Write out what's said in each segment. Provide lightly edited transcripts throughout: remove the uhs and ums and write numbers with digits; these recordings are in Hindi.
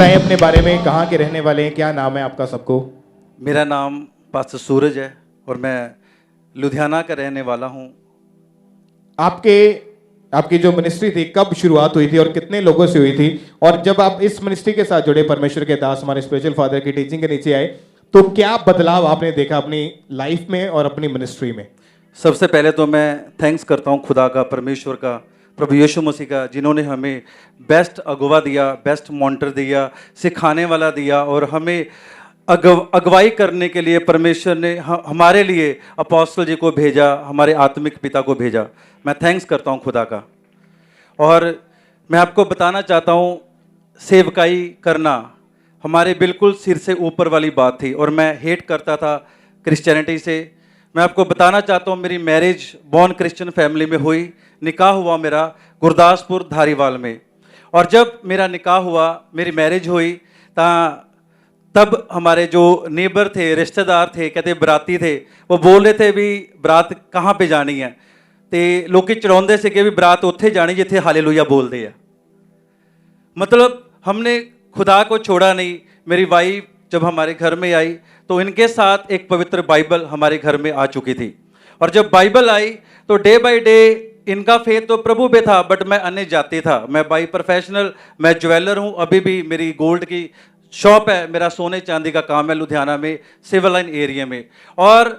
बताएं अपने बारे में, कहाँ के रहने वाले हैं, क्या नाम है आपका सबको? मेरा नाम पास्टर सूरज है और मैं लुधियाना का रहने वाला हूँ। आपकी जो मिनिस्ट्री थी कब शुरुआत हुई थी और कितने लोगों से हुई थी? और जब आप इस मिनिस्ट्री के साथ जुड़े, परमेश्वर के दास हमारे स्पिरिचुअल फादर की टीचिंग के नीचे आए, तो क्या बदलाव आपने देखा अपनी लाइफ में और अपनी मिनिस्ट्री में? सबसे पहले तो मैं थैंक्स करता हूँ खुदा का, परमेश्वर का, प्रभु यीशु मसीह का, जिन्होंने हमें बेस्ट अगुवा दिया, बेस्ट मॉन्टर दिया, सिखाने वाला दिया और हमें अगुवाई करने के लिए परमेश्वर ने हमारे लिए अपोस्टल जी को भेजा, हमारे आत्मिक पिता को भेजा। मैं थैंक्स करता हूँ खुदा का। और मैं आपको बताना चाहता हूँ, सेवकाई करना हमारे बिल्कुल सिर से ऊपर वाली बात थी और मैं हेट करता था क्रिश्चियनिटी से। मैं आपको बताना चाहता हूँ, मेरी मैरिज बॉर्न क्रिश्चियन फैमिली में हुई। निकाह हुआ मेरा गुरदासपुर धारीवाल में। और जब मेरा निकाह हुआ, मेरी मैरिज हुई, तब हमारे जो नेबर थे, रिश्तेदार थे, कहते बराती थे, वो बोल रहे थे भी बरात कहाँ पे जानी है, तो लोग चढ़ाते से कि भी बरात उत्थे जानी जिथे हालेलुया बोलते हैं। मतलब हमने खुदा को छोड़ा नहीं। मेरी वाइफ जब हमारे घर में आई तो इनके साथ एक पवित्र बाइबल हमारे घर में आ चुकी थी। और जब बाइबल आई तो डे बाय डे इनका फेथ तो प्रभु पे था, बट मैं अन्य जाति था। मैं बाई प्रोफेशनल मैं ज्वेलर हूँ, अभी भी मेरी गोल्ड की शॉप है, मेरा सोने चांदी का काम है लुधियाना में, सिविल लाइन एरिया में। और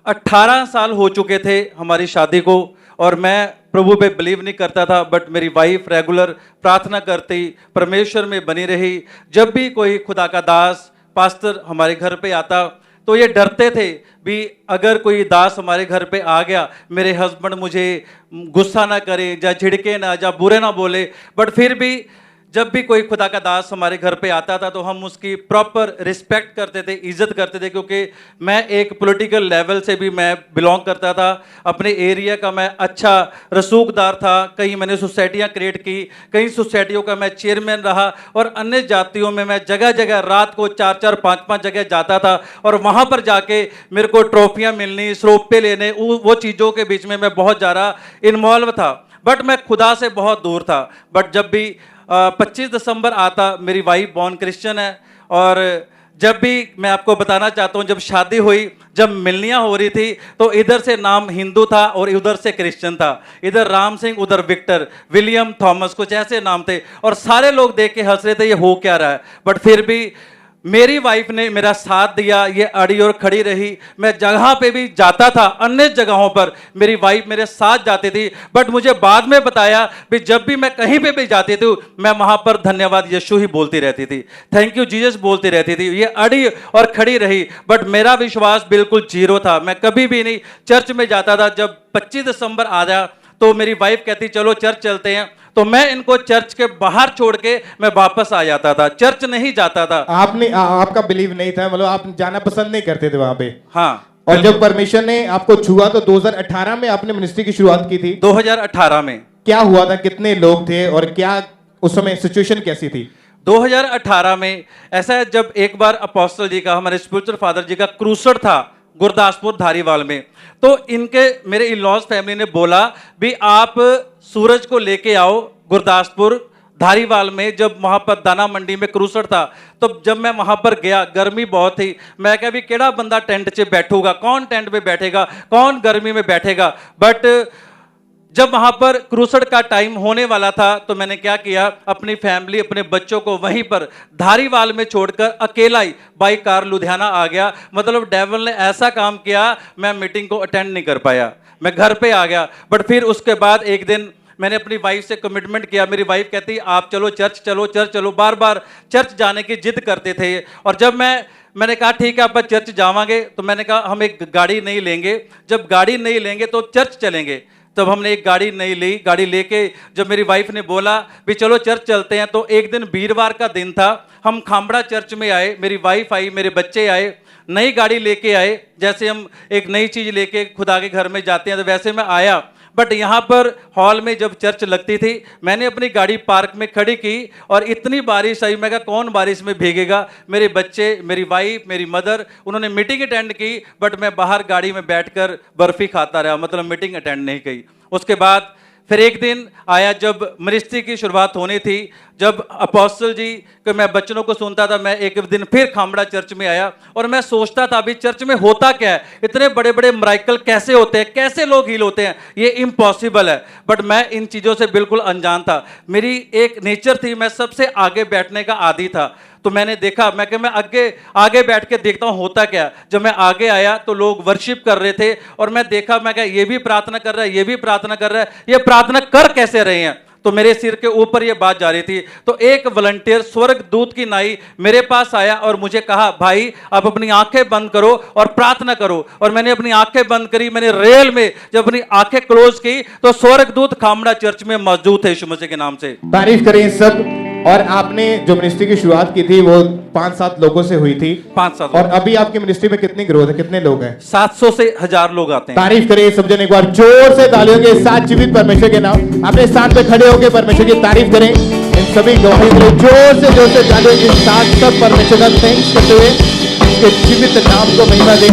18 साल हो चुके थे हमारी शादी को और मैं प्रभु पे बिलीव नहीं करता था, बट मेरी वाइफ रेगुलर प्रार्थना करती, परमेश्वर में बनी रही। जब भी कोई खुदा का दास पास्टर हमारे घर पे आता तो ये डरते थे भी अगर कोई दास हमारे घर पे आ गया, मेरे हस्बैंड मुझे गुस्सा ना करे, या झिड़के ना, या बुरे ना बोले। बट फिर भी जब भी कोई खुदा का दास हमारे घर पे आता था तो हम उसकी प्रॉपर रिस्पेक्ट करते थे, इज्जत करते थे, क्योंकि मैं एक पॉलिटिकल लेवल से भी मैं बिलोंग करता था। अपने एरिया का मैं अच्छा रसूखदार था। कई मैंने सोसाइटियाँ क्रिएट की, कई सोसाइटियों का मैं चेयरमैन रहा और अन्य जातियों में मैं जगह जगह रात को 4-4, 5-5 जगह जाता था और वहाँ पर जाके मेरे को ट्रॉफियाँ मिलनी, सरोपे लेने, वो चीज़ों के बीच में मैं बहुत ज़्यादा इन्वॉल्व था। बट मैं खुदा से बहुत दूर था। बट जब भी 25 दिसंबर आता, मेरी वाइफ बॉर्न क्रिश्चियन है, और जब भी मैं आपको बताना चाहता हूँ, जब शादी हुई, जब मिलनियाँ हो रही थी तो इधर से नाम हिंदू था और उधर से क्रिश्चियन था। इधर राम सिंह, उधर विक्टर, विलियम, थॉमस, कुछ ऐसे नाम थे और सारे लोग देख के हंस रहे थे ये हो क्या रहा है। बट फिर भी मेरी वाइफ ने मेरा साथ दिया, ये अड़ी और खड़ी रही। मैं जगह पे भी जाता था, अन्य जगहों पर मेरी वाइफ मेरे साथ जाती थी। बट मुझे बाद में बताया कि जब भी मैं कहीं पे भी जाती थी मैं वहां पर धन्यवाद यीशु ही बोलती रहती थी, थैंक यू जीसस बोलती रहती थी। ये अड़ी और खड़ी रही। बट मेरा विश्वास बिल्कुल जीरो था। मैं कभी भी नहीं चर्च में जाता था। जब 25 दिसंबर आ जाए तो मेरी वाइफ कहती चलो चर्च चलते हैं, तो मैं इनको चर्च के बाहर छोड़ के मैं वापस आ जाता था, चर्च नहीं जाता था। आपका बिलीव नहीं था, मतलब आप जाना पसंद नहीं करते थे वहां पे? हाँ। और जब परमेश्वर ने आपको छुआ तो 2018 में आपने मिनिस्ट्री की शुरुआत की थी। 2018 में क्या हुआ था, कितने लोग थे और क्या उस समय सिचुएशन कैसी थी? 2018 में ऐसा है, जब एक बार अपोस्टल जी का, हमारे स्पिरिचुअल फादर जी का क्रूसड था गुरदासपुर धारीवाल में, तो इनके मेरे इन-लॉज फैमिली ने बोला भी आप सूरज को लेके आओ गुरदासपुर धारीवाल में। जब वहां पर दाना मंडी में क्रूसड था तो जब मैं वहां पर गया, गर्मी बहुत थी। मैं कहा भी केड़ा बंदा टेंट च बैठूगा, कौन टेंट में बैठेगा, कौन गर्मी में बैठेगा। बट जब वहां पर क्रूसड का टाइम होने वाला था तो मैंने क्या किया, अपनी फैमिली, अपने बच्चों को वहीं पर धारीवाल में छोड़कर अकेला ही बाई कार लुधियाना आ गया। मतलब डेविल ने ऐसा काम किया, मैं मीटिंग को अटेंड नहीं कर पाया, मैं घर पे आ गया। बट फिर उसके बाद एक दिन मैंने अपनी वाइफ से कमिटमेंट किया। मेरी वाइफ कहती आप चलो चर्च, चलो चर्च चलो, बार बार चर्च जाने की जिद करते थे। और जब मैंने कहा ठीक है आप चर्च जावांगे, तो मैंने कहा हम एक गाड़ी नहीं लेंगे, जब गाड़ी नहीं लेंगे तो चर्च चलेंगे। तब हमने एक गाड़ी नहीं ली। गाड़ी लेके जब मेरी वाइफ ने बोला भी चलो चर्च चलते हैं, तो एक दिन वीरवार का दिन था, हम खामड़ा चर्च में आए, मेरी वाइफ आई, मेरे बच्चे आए, नई गाड़ी लेके आए। जैसे हम एक नई चीज़ लेके खुदा के घर में जाते हैं तो वैसे मैं आया। बट यहाँ पर हॉल में जब चर्च लगती थी, मैंने अपनी गाड़ी पार्क में खड़ी की और इतनी बारिश आई, मैं कहा कौन बारिश में भीगेगा। मेरे बच्चे, मेरी वाइफ, मेरी मदर, उन्होंने मीटिंग अटेंड की, बट मैं बाहर गाड़ी में बैठकर बर्फी खाता रहा, मतलब मीटिंग अटेंड नहीं की। उसके बाद फिर एक दिन आया जब मिनिस्ट्री की शुरुआत होनी थी, जब अपोस्टल जी के मैं बच्चों को सुनता था। मैं एक दिन फिर खामड़ा चर्च में आया और मैं सोचता था अभी चर्च में होता क्या है, इतने बड़े बड़े मिराकल कैसे होते हैं, कैसे लोग हील होते हैं, ये इम्पॉसिबल है। बट मैं इन चीज़ों से बिल्कुल अनजान था। मेरी एक नेचर थी, मैं सबसे आगे बैठने का आदी था। तो मैंने देखा, मैं आगे बैठ के देखता हूं होता क्या। जब मैं आगे आया तो लोग वर्शिप कर रहे थे और मैं देखा, मैं कहा ये भी प्रार्थना कर रहा है, ये भी प्रार्थना कर रहा है, ये प्रार्थना कर कैसे रहे हैं। तो मेरे सिर के ऊपर ये बात जा रही थी। तो एक वॉलंटियर स्वर्ग दूत की नाई मेरे पास आया और मुझे कहा, भाई आप अपनी आंखें बंद करो और प्रार्थना करो। और मैंने अपनी आंखें बंद करी। मैंने रेल में जब अपनी आंखें क्लोज की तो स्वर्ग दूत खामड़ा चर्च में मौजूद थे यीशु मसीह के नाम से। तारीफ करें सब। और आपने जो मिनिस्ट्री की शुरुआत की थी वो 5-7 लोगों से हुई थी। 5-7 और अभी आपकी मिनिस्ट्री में कितनी ग्रोथ है, कितने लोग हैं? 700 से 1000 लोग आते हैं। तारीफ करिए सब जन, एक बार जोर से तालियों के साथ जीवित परमेश्वर के नाम। अपने स्थान पे खड़े होकर परमेश्वर की तारीफ करें। इन सभी गवाहियों के लिए जोर से तालियों के साथ सब परमेश्वर का थैंक्स करते हुए उसके जीवित नाम को महिमा दें।